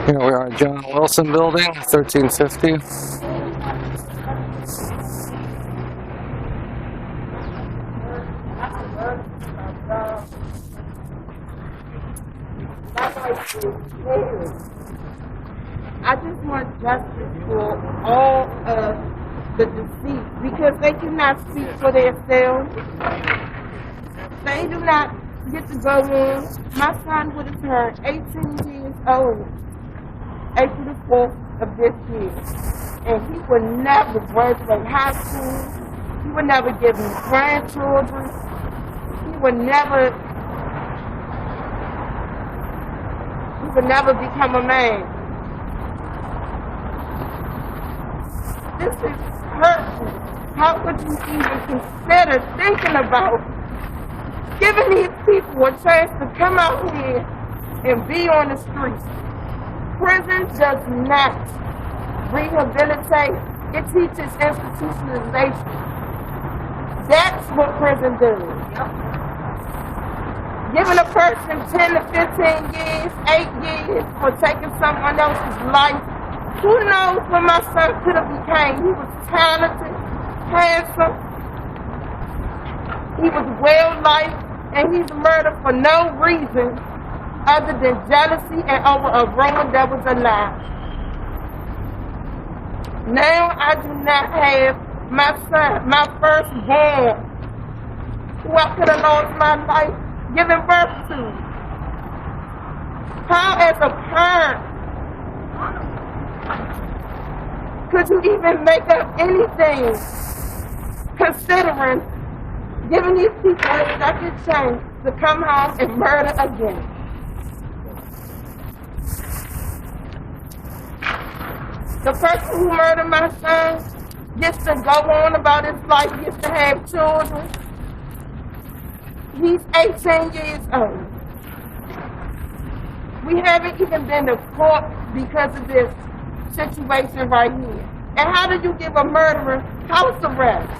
Here we are at John Wilson Building, 1350. I just want justice for all of the deceased because they cannot speak for themselves. They do not get to go in. My son would have turned 18 years old April the 4th of this year. And he would never graduate high school. He would never give me grandchildren. He would never become a man. This is hurtful. How could you even consider thinking about giving these people a chance to come out here and be on the streets? Prison does not rehabilitate. It teaches institutionalization. That's what prison does. Giving a person 10 to 15 years, 8 years for taking someone else's life. Who knows what my son could have became? He was talented, handsome, he was well-liked, and he's murdered for no reason other than jealousy and over a rumor that was a lie. Now I do not have my son, my firstborn, who I could have lost my life giving birth to. How, as a parent, could you even make up anything considering giving these people a second chance to come home and murder again? The person who murdered my son gets to go on about his life, gets to have children. He's 18 years old. We haven't even been to court because of this situation right here. And how do you give a murderer house arrest?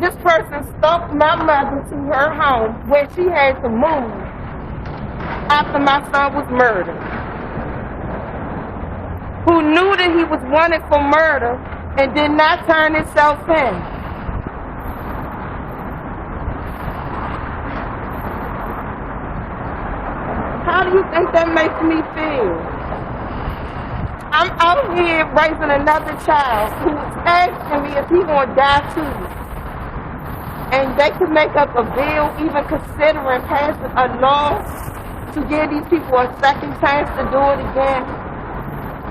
This person stalked my mother to her home where she had to move after my son was murdered. Who knew that he was wanted for murder and did not turn himself in. How do you think that makes me feel? I'm out here raising another child who's asking me if he's going to die too. And they could make up a bill, even considering passing a law to give these people a second chance to do it again.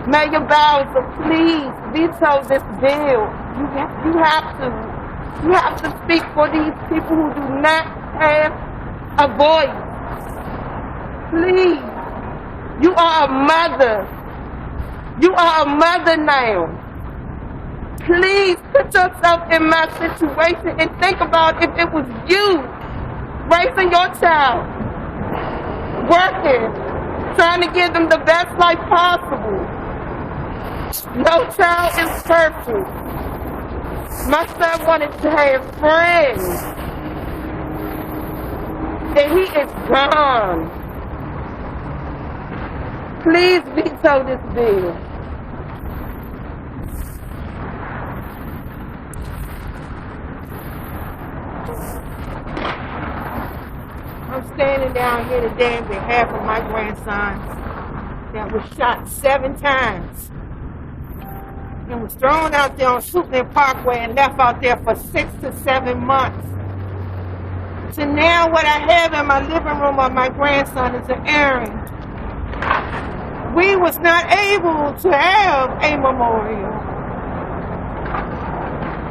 Mayor Bowser, please veto this bill. You have to speak for these people who do not have a voice. Please, you are a mother. You are a mother now. Please put yourself in my situation and think about if it was you raising your child, working, trying to give them the best life possible. No child is perfect. My son wanted to have friends, and he is gone. Please veto this bill. I'm standing down here today on behalf of my grandson that was shot 7 times and was thrown out there on Suitland Parkway and left out there for 6 to 7 months. So now what I have in my living room of my grandson is an urn. We was not able to have a memorial.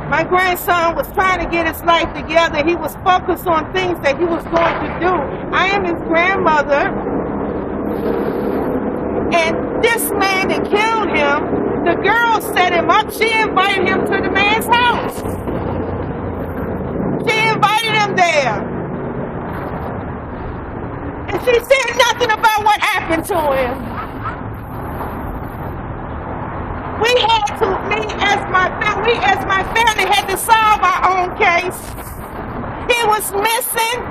My grandson was trying to get his life together. He was focused on things that he was going to do. I am his grandmother. And this man that killed him, the girl set him up. She invited him to the man's house. She invited him there. And she said nothing about what happened to him. We as my family had to solve our own case. He was missing.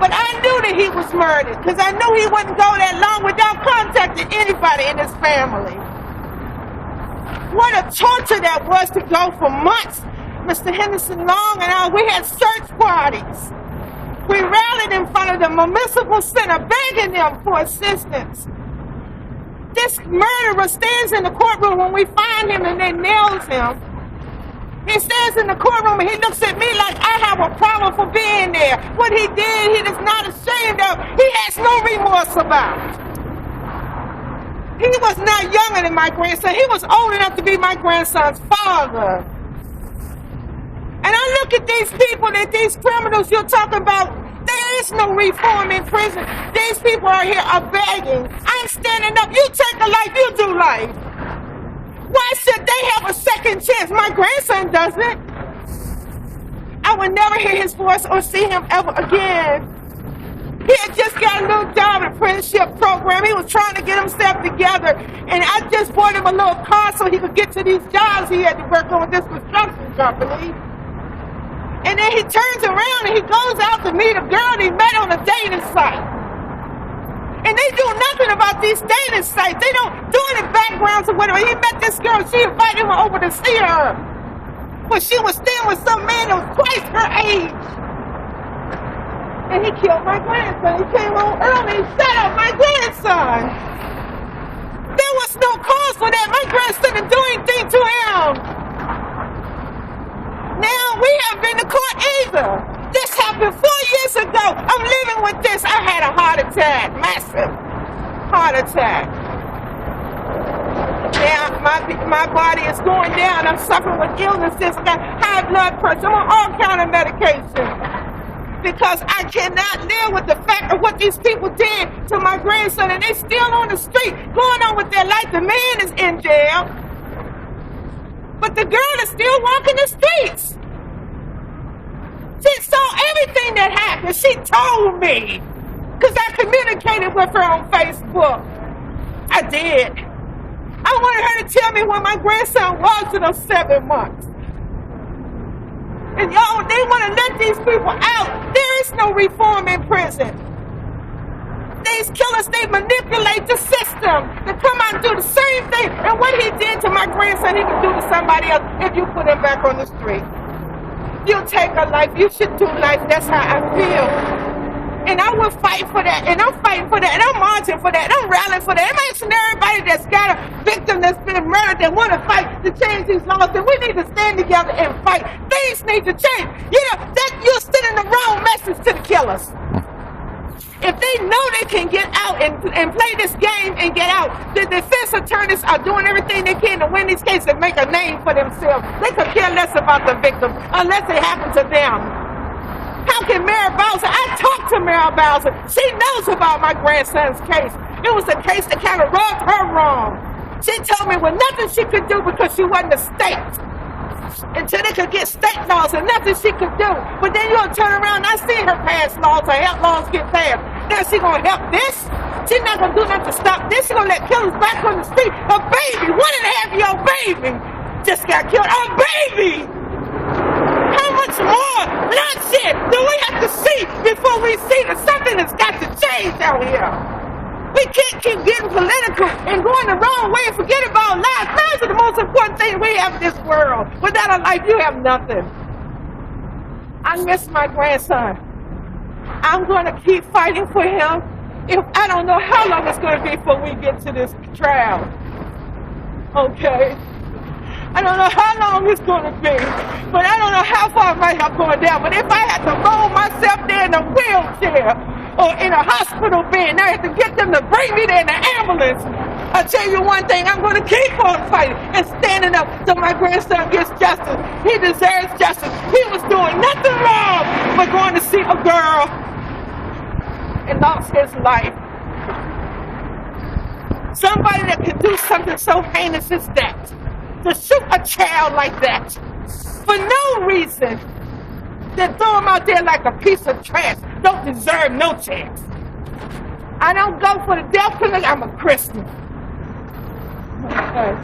But I knew that he was murdered because I knew he wouldn't go that long without contacting anybody in his family. What a torture that was to go for months. Mr. Henderson Long and I, we had search parties. We rallied in front of the municipal center begging them for assistance. This murderer stands in the courtroom when we find him and they nails him. He stands in the courtroom and he looks at me like I have a problem for being there. What he did, he is not ashamed of. He has no remorse about. He was not younger than my grandson. He was old enough to be my grandson's father. And I look at these people and these criminals you're talking about. There is no reform in prison. These people are here are begging. I'm standing up. You take a life, you do life. Why should they have a second chance? My grandson doesn't. I would never hear his voice or see him ever again. He had just got a little job at apprenticeship program. He was trying to get himself together. And I just bought him a little car so he could get to these jobs he had to work on with this construction company. And then he turns around and he goes out to meet a girl he met on a dating site. And they do nothing about these dating sites. They don't do any backgrounds or whatever. He met this girl. She invited him over to see her. But she was staying with some man that was twice her age. And he killed my grandson. He came home early and shot up my grandson. There was no cause for that. My grandson didn't do anything to him. Now we haven't been to court either. This happened 4 years ago. I'm living with this. I had a heart attack, massive heart attack. Now my body is going down. I'm suffering with illnesses. I got high blood pressure. I'm on all kind of medication because I cannot live with the fact of what these people did to my grandson, and they're still on the street, going on with their life. The man is in jail, but the girl is still walking the streets. She saw everything that happened. She told me because I communicated with her on Facebook. I did. I wanted her to tell me where my grandson was in those 7 months. And y'all, they want to let these people out. There is no reform in prison. These killers, they manipulate the system to come out and do the same thing. And what he did to my grandson, he can do to somebody else if you put him back on the street. You take a life, you should do life. That's how I feel. And I will fight for that, and I'm fighting for that, and I'm marching for that, and I'm rallying for that. I'm asking everybody that's got a victim that's been murdered that want to fight to change these laws, that we need to stand together and fight. Things need to change. You know, that you're sending the wrong message to the killers. If they know they can get out and play this game and get out, the defense attorneys are doing everything they can to win these cases and make a name for themselves. They could care less about the victim unless it happened to them. How can Mayor Bowser? I talked to Mayor Bowser. She knows about my grandson's case. It was a case that kind of rubbed her wrong. She told me well, nothing she could do because she wasn't a state. Until they could get state laws and nothing she could do. But then you'll turn around and I see her pass laws or help laws get passed. Now she gonna help this? She's not gonna do nothing to stop this. She's gonna let killers back on the street. A baby, 1.5-year-old baby just got killed. A baby! How much more bloodshed do we have to see before we see that something has got to change out here? We can't keep getting political and going the wrong way and forget about lives. Lives are the most important thing we have in this world. Without a life, you have nothing. I miss my grandson. I'm going to keep fighting for him. I don't know how long it's going to be before we get to this trial. Okay? I don't know how long it's going to be, but I don't know how far I might have gone down. But if I had to roll myself there in a wheelchair or in a hospital bed and I had to get them to bring me there in an ambulance, I'll tell you one thing, I'm going to keep on fighting and standing up till my grandson gets justice. He deserves justice. He was doing nothing wrong but going to see a girl and lost his life. Somebody that can do something so heinous as that. To shoot a child like that for no reason, then throw him out there like a piece of trash. Don't deserve no chance. I don't go for the death penalty. I'm a Christian. Okay.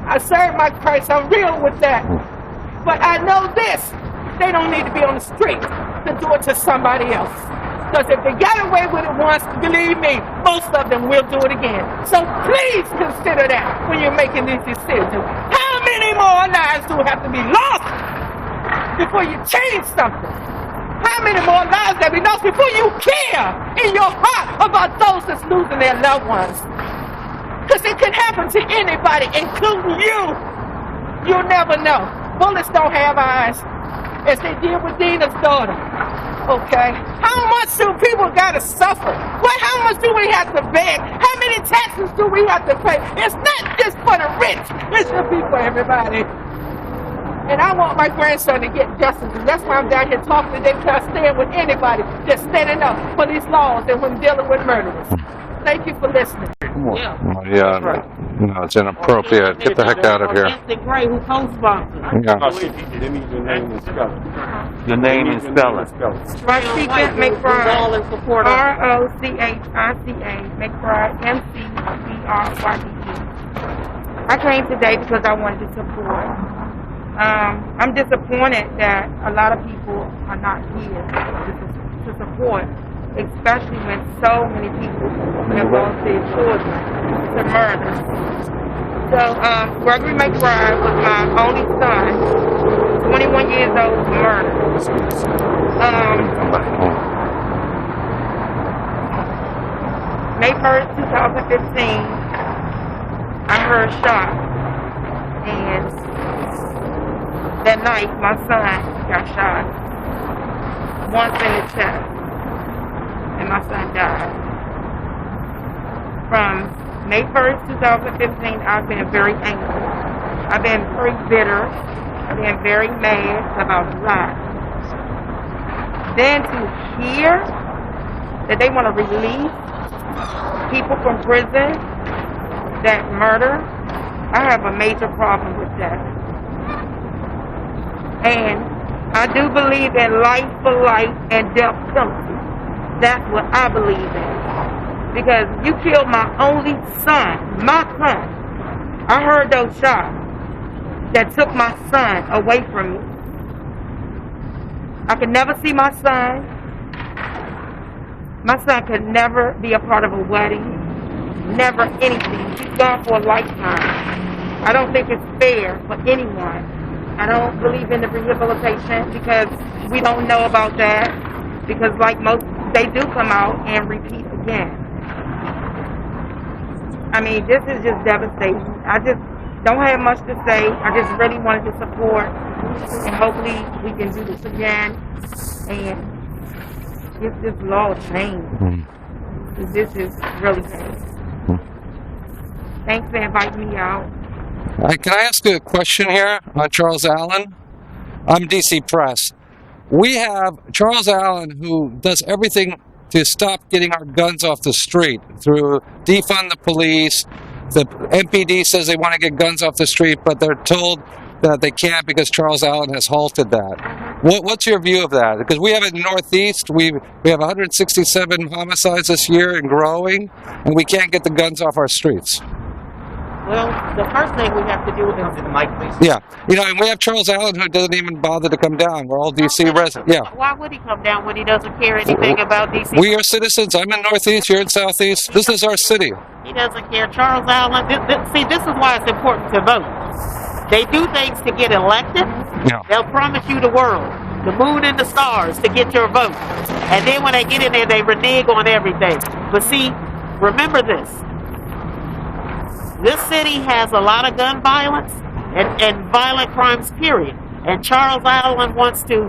I serve my Christ. I'm real with that. But I know this. They don't need to be on the street to do it to somebody else. Because if they got away with it once, believe me, most of them will do it again. So please consider that when you're making these decisions. How many more lives do have to be lost before you change something? How many more lives have be lost before you care in your heart about those that's losing their loved ones? Because it could happen to anybody, including you. You'll never know. Bullets don't have eyes, as they did with Dina's daughter. Okay? How much do people gotta suffer? How much do we have to beg? How many taxes do we have to pay? It's not just for the rich. It should be for everybody. And I want my grandson to get justice. And that's why I'm down here talking today, because I stand with anybody that's standing up for these laws and when dealing with murderers. Thank you for listening. Yeah, no, it's inappropriate. Get the heck out of here. Gray, who co-sponsored. Yeah. The name and spelling. Rasheen McBride, R-O-C-H-I-C-A, McBride, M-C-B-R-Y-D-E. I came today because I wanted to support. I'm disappointed that a lot of people are not here to support, especially when so many people have lost their children to murder. So, Gregory McBride was my only son, 21 years old, to murder. May 1st, 2015, I heard a shot, and that night, my son got shot once in the chest, and my son died. From May 1st, 2015, I've been very angry. I've been very bitter. I've been very mad about a lot. Then to hear that they want to release people from prison that murder, I have a major problem with that. And I do believe in life for life and death penalty. That's what I believe in. Because you killed my only son, my son. I heard those shots that took my son away from me. I could never see my son. My son could never be a part of a wedding. Never anything. He's gone for a lifetime. I don't think it's fair for anyone. I don't believe in the rehabilitation because we don't know about that. Because like most, they do come out and repeat again. I mean, this is just devastating. I just don't have much to say. I just really wanted to support, and hopefully we can do this again and get this law changed. This is really bad. Thanks for inviting me out. Can I ask you a question here on Charles Allen? I'm DC Press. We have Charles Allen, who does everything to stop getting our guns off the street through defund the police. The MPD says they want to get guns off the street, but they're told that they can't because Charles Allen has halted that. What's your view of that? Because we have it in the Northeast, we have 167 homicides this year and growing, and we can't get the guns off our streets. Well, the first thing we have to do is... Yeah, you know, and we have Charles Allen who doesn't even bother to come down. We're all DC residents. Yeah. Why would he come down when he doesn't care anything about DC? We are citizens. I'm in Northeast, you're in Southeast. This is our city. He doesn't care. Charles Allen, see, this is why it's important to vote. They do things to get elected. Yeah. They'll promise you the world, the moon and the stars to get your vote. And then when they get in there, they renege on everything. But see, remember this. This city has a lot of gun violence and violent crimes, period. And Charles Allen wants to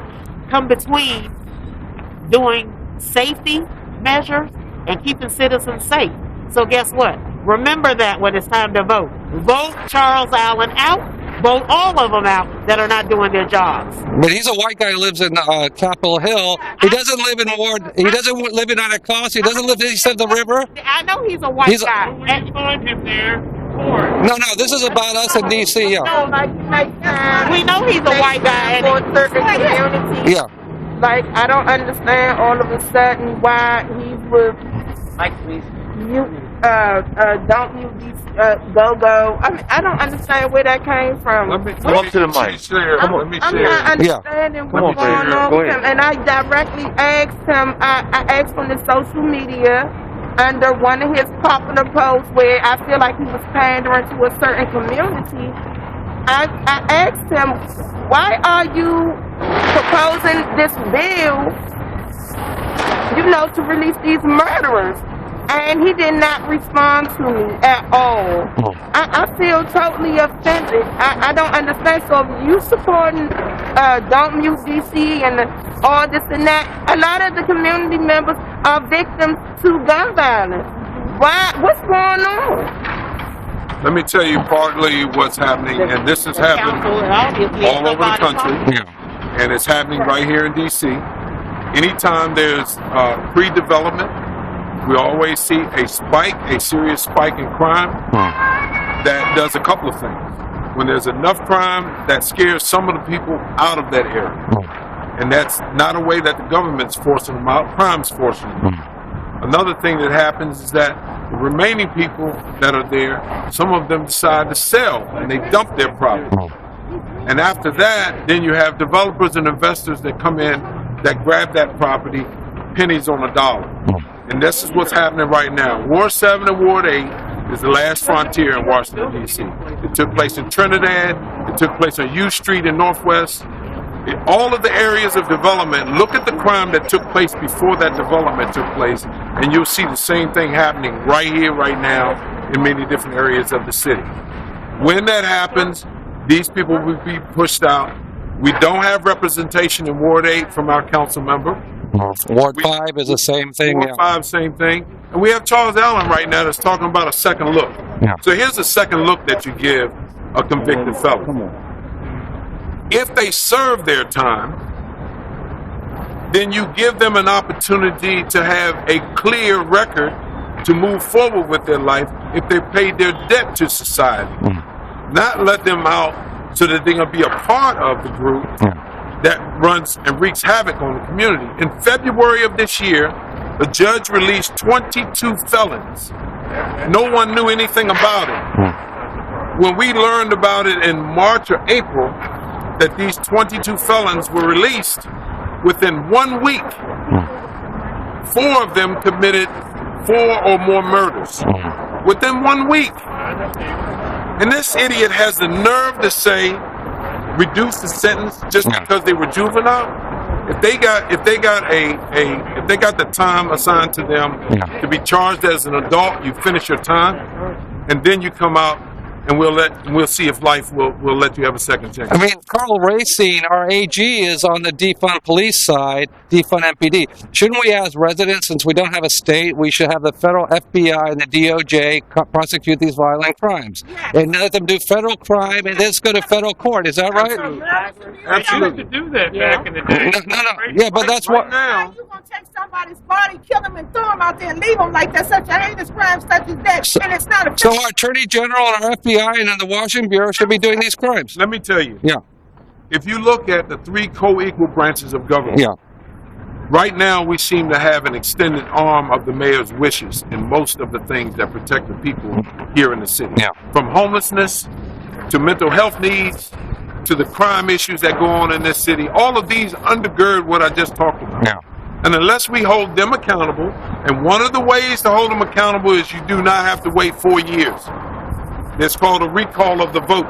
come between doing safety measures and keeping citizens safe. So guess what? Remember that when it's time to vote. Vote Charles Allen out. Vote all of them out that are not doing their jobs. But he's a white guy who lives in Capitol Hill. He doesn't live in Ward. He doesn't live in Anacostia. He doesn't live east of the river. I know he's a white guy. When you find him there, No, this is about us in D.C. Yeah. No, We know he's a white guy. For certain communities. Yeah. Like, I don't understand all of a sudden why he's with don't you go. I mean, I don't understand where that came from. Come up to the mic. I'm not understanding what's going on with him. And I directly asked him. I asked from the social media under one of his popular posts where I feel like he was pandering to a certain community. I asked him, why are you proposing this bill, to release these murderers? And he did not respond to me at all. I feel totally offended. I don't understand. So if you supporting Don't Mute DC and all this and that, a lot of the community members are victims to gun violence. What's going on? Let me tell you partly what's happening, and this is happening all over the country, and it's happening right here in DC. Anytime there's pre-development, we always see a serious spike in crime that does a couple of things. When there's enough crime, that scares some of the people out of that area. And that's not a way that the government's forcing them out, crime's forcing them out. Another thing that happens is that the remaining people that are there, some of them decide to sell and they dump their property. And after that, then you have developers and investors that come in that grab that property, pennies on a dollar. And this is what's happening right now. Ward 7 and Ward 8 is the last frontier in Washington, D.C. It took place in Trinidad. It took place on U Street in Northwest. In all of the areas of development, look at the crime that took place before that development took place, and you'll see the same thing happening right here, right now, in many different areas of the city. When that happens, these people will be pushed out. We don't have representation in Ward 8 from our council member. Ward 5 is the same thing. Ward 5, same thing. And we have Charles Allen right now that's talking about a second look. So here's a second look that you give a convicted felon. If they serve their time, then you give them an opportunity to have a clear record to move forward with their life if they paid their debt to society. Not let them out so that they're going to be a part of the group that runs and wreaks havoc on the community. In February of this year, the judge released 22 felons. No one knew anything about it. When we learned about it in March or April, that these 22 felons were released, within 1 week, 4 of them committed 4 or more murders. Within 1 week. And this idiot has the nerve to say, reduce the sentence just because they were juvenile. If they got the time assigned to them to be charged as an adult, you finish your time, and then you come out, and we'll see if life will let you have a second chance. I mean, Carl Rasheen, our AG, is on the defund police side, defund MPD. Shouldn't we, as residents, since we don't have a state, we should have the federal FBI and the DOJ prosecute these violent crimes and let them do federal crime and then go to federal court? Is that right? Absolutely. To do that back in the day. No. Yeah, but that's what. Now you gonna take somebody's body, kill them, and throw them out there and leave them like that's such a heinous crime such as that, and it's not a. So our Attorney General and our FBI and then the Washington Bureau should be doing these crimes. Let me tell you. If you look at the 3 co-equal branches of government, right now we seem to have an extended arm of the mayor's wishes in most of the things that protect the people here in the city. From homelessness to mental health needs to the crime issues that go on in this city, all of these undergird what I just talked about. And unless we hold them accountable, and one of the ways to hold them accountable is you do not have to wait 4 years. It's called a recall of the vote.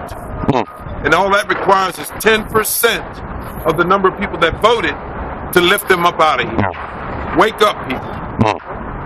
And all that requires is 10% of the number of people that voted to lift them up out of here. Wake up, people.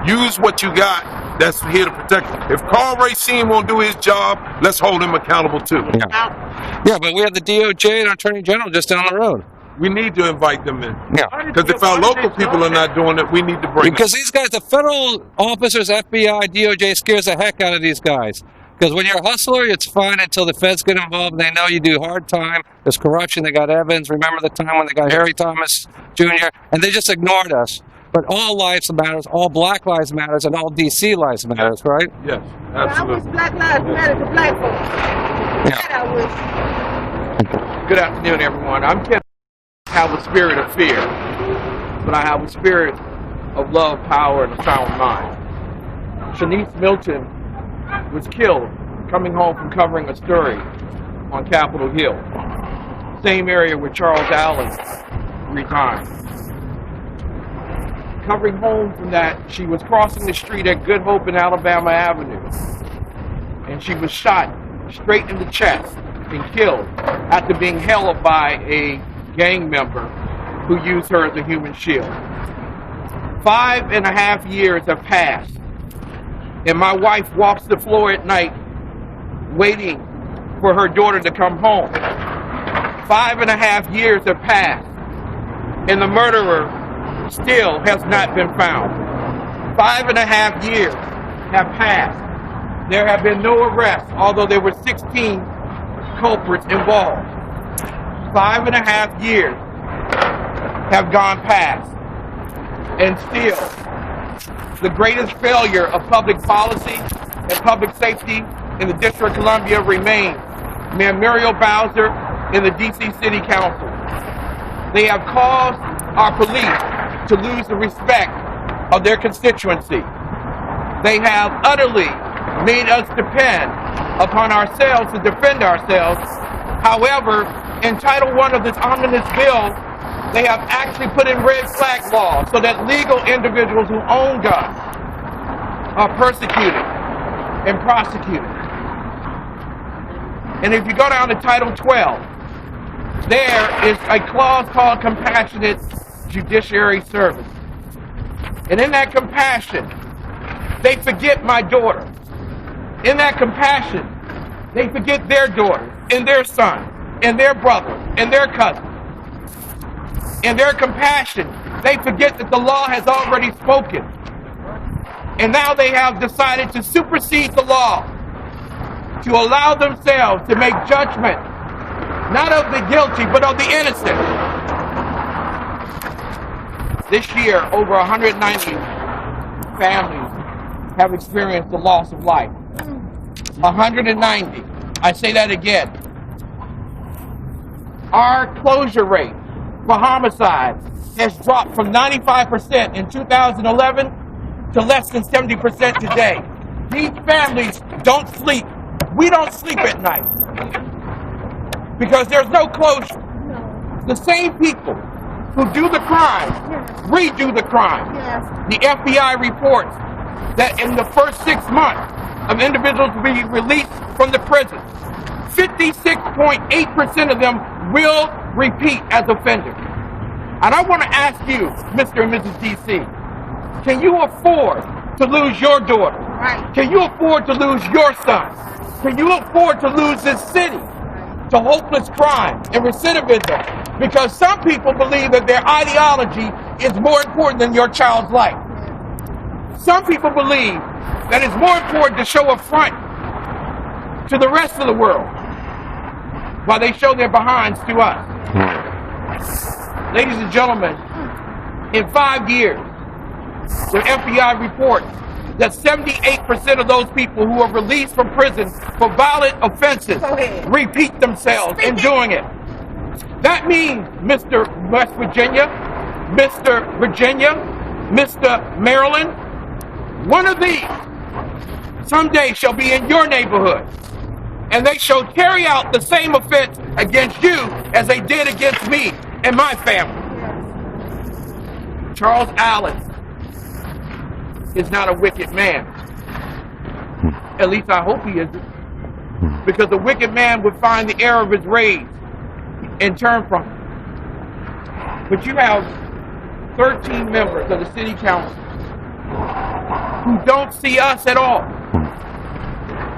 Use what you got that's here to protect you. If Carl Rasheen won't do his job, let's hold him accountable too. Yeah, but we have the DOJ and our Attorney General just down the road. We need to invite them in. Because if our local people are not doing it, we need to bring them. Because these guys, the federal officers, FBI, DOJ, scares the heck out of these guys. Because when you're a hustler, it's fine until the feds get involved and they know you do hard time. There's corruption. They got Evans. Remember the time when they got Harry Thomas Jr.? And they just ignored us. But all lives matters, all Black lives matters, and all DC lives matters, right? Yes, absolutely. I wish Black lives matter to Black folks. That I wish. Good afternoon, everyone. I'm Ken. I have a spirit of fear, but I have a spirit of love, power, and a sound mind. Charnice Milton was killed coming home from covering a story on Capitol Hill, same area where Charles Allen resigned. Covering home from that, she was crossing the street at Good Hope and Alabama Avenue, and she was shot straight in the chest and killed after being held by a gang member who used her as a human shield. 5.5 years have passed, and my wife walks the floor at night waiting for her daughter to come home. 5.5 years have passed, and the murderer still has not been found. 5.5 years have passed. There have been no arrests, although there were 16 culprits involved. 5.5 years have gone past, and still the greatest failure of public policy and public safety in the District of Columbia remains Mayor Muriel Bowser and the D.C. City Council. They have caused our police to lose the respect of their constituency. They have utterly made us depend upon ourselves to defend ourselves. However, in Title I of this omnibus bill, they have actually put in red flag laws so that legal individuals who own guns are persecuted and prosecuted. And if you go down to Title 12, there is a clause called compassionate judiciary service. And in that compassion, they forget my daughter. In that compassion, they forget their daughter and their son and their brother and their cousin. In their compassion, they forget that the law has already spoken. And now they have decided to supersede the law, to allow themselves to make judgment, not of the guilty, but of the innocent. This year, over 190 families have experienced the loss of life. 190. I say that again. Our closure rate for homicides has dropped from 95% in 2011 to less than 70% today. These families don't sleep. We don't sleep at night because there's no closure. The same people who do the crime redo the crime. The FBI reports that in the first 6 months of individuals to be released from the prison, 56.8% of them will repeat as offenders. And I want to ask you, Mr. and Mrs. DC, can you afford to lose your daughter? Right. Can you afford to lose your son? Can you afford to lose this city to hopeless crime and recidivism? Because some people believe that their ideology is more important than your child's life. Some people believe that it's more important to show a front to the rest of the world while they show their behinds to us. Ladies and gentlemen, in 5 years, the FBI reports that 78% of those people who are released from prison for violent offenses repeat themselves in doing it. That means, Mr. West Virginia, Mr. Virginia, Mr. Maryland, one of these someday shall be in your neighborhood, and they shall carry out the same offense against you as they did against me and my family. Charles Allen is not a wicked man. At least I hope he isn't. Because the wicked man would find the error of his ways and turn from it. But you have 13 members of the city council who don't see us at all.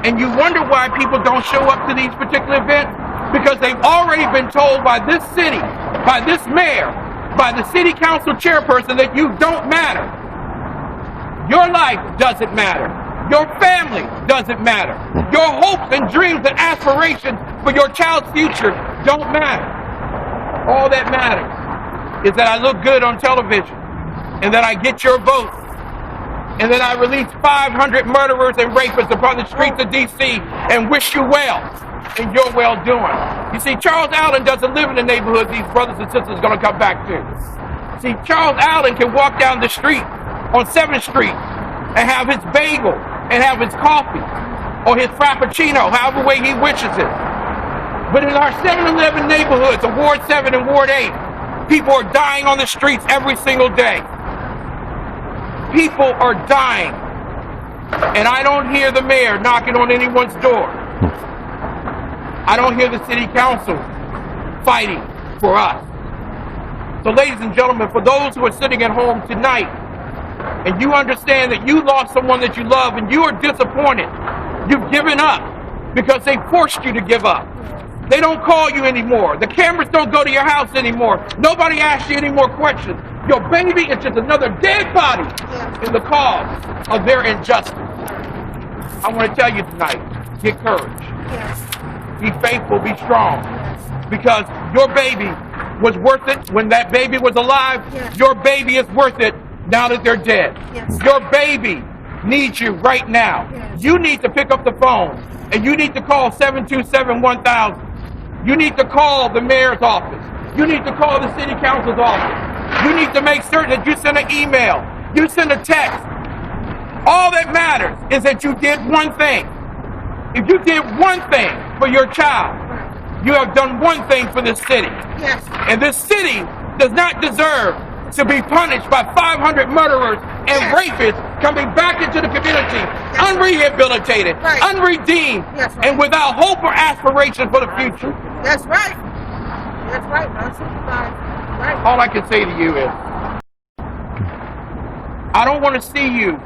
And you wonder why people don't show up to these particular events? Because they've already been told by this city, by this mayor, by the city council chairperson that you don't matter. Your life doesn't matter. Your family doesn't matter. Your hopes and dreams and aspirations for your child's future don't matter. All that matters is that I look good on television and that I get your vote and that I release 500 murderers and rapists upon the streets of D.C. and wish you well in your well-doing. You see, Charles Allen doesn't live in the neighborhood these brothers and sisters are going to come back to. See, Charles Allen can walk down the street on 7th Street and have his bagel and have his coffee or his frappuccino, however way he wishes it. But in our 7-Eleven neighborhoods, of Ward 7 and Ward 8, people are dying on the streets every single day. People are dying. And I don't hear the mayor knocking on anyone's door. I don't hear the city council fighting for us. So ladies and gentlemen, for those who are sitting at home tonight, and you understand that you lost someone that you love and you are disappointed, you've given up because they forced you to give up. They don't call you anymore. The cameras don't go to your house anymore. Nobody asks you any more questions. Your baby is just another dead body in the cause of their injustice. I want to tell you tonight, get courage. Be faithful, be strong. Because your baby was worth it when that baby was alive. Your baby is worth it now that they're dead. Your baby needs you right now. You need to pick up the phone and you need to call 727-1000. You need to call the mayor's office. You need to call the city council's office. You need to make certain that you send an email. You send a text. All that matters is that you did one thing. If you did one thing for your child, you have done one thing for this city. And this city does not deserve to be punished by 500 murderers and rapists coming back into the community, unrehabilitated, unredeemed, and without hope or aspiration for the future. That's right. That's right. Right. All I can say to you is, I don't want to see you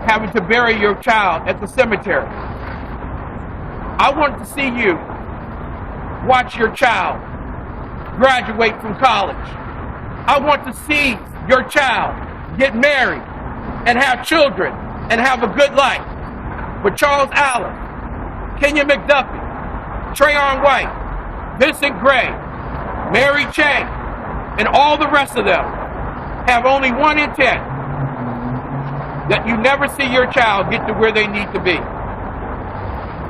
having to bury your child at the cemetery. I want to see you watch your child graduate from college. I want to see your child get married and have children and have a good life. But Charles Allen, Kenyan McDuffie, Trayon White, Vincent Gray, Mary Chang, and all the rest of them have only one intent: that you never see your child get to where they need to be.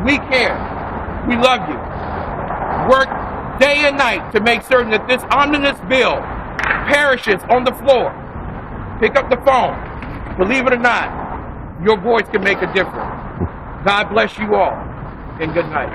We care. We love you. Work day and night to make certain that this omnibus bill perishes on the floor. Pick up the phone. Believe it or not, your voice can make a difference. God bless you all, and good night.